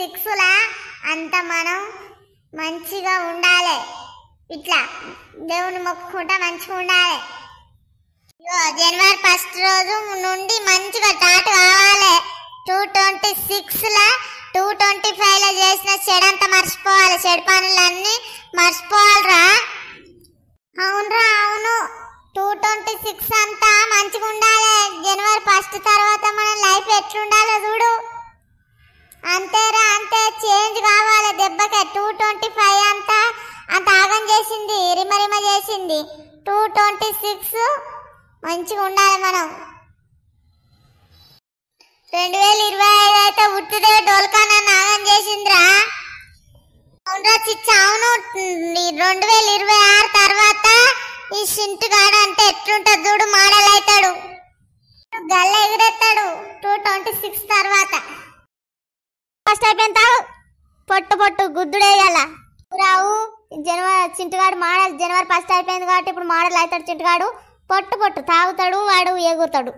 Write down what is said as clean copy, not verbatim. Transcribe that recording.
6లా అంత మనం మంచిగా ఉండాలి. ఇట్లా దేవుని మొక్కుకుంటా మంచిగా ఉండాలి. జనవరి 1 రోజు నుండి మంచిగా స్టార్ట్ కావాలి. 226లా 225లో చేసిన చెడంతా మర్చిపోవాలి. చెడు పనులన్నీ మర్చిపోవాలిరా. అవునరా అవును. 226 అంతా మంచిగా ఉండాలి. జనవరి 1 తర్వాత మన లైఫ్ ఎట్లుండాలో చూడు. అంతేరా అంతే. చేంజ్ కావాలి దెబ్బకే. 225 అంతా అంత ఆగం చేసింది, రిమ చేసింది. 226 మంచిగా ఉండాలి మనం. 2025 అయితే ఉట్టిదే డోల్కానా నాగం చేసిందిరా. అవునరా చిచ్చ అవును. 2026 తర్వాత ఈ సింటుగాడు అంటే ఎట్లుంటది చూడు. మోడల్ అవుతాడు, గల్ల ఎగిరెత్తాడు 226 తర్వాత. ఫస్ట్ అయిపోయింది. పొట్టు గుద్దుడేయాల రావు. జనవరి చింటుగాడు మోడల్ జనవరి 1 అయిపోయింది కాబట్టి ఇప్పుడు మోడల్ అవుతాడు. చింటుగాడు పొట్టు తాగుతాడు, వాడు ఎగురుతాడు.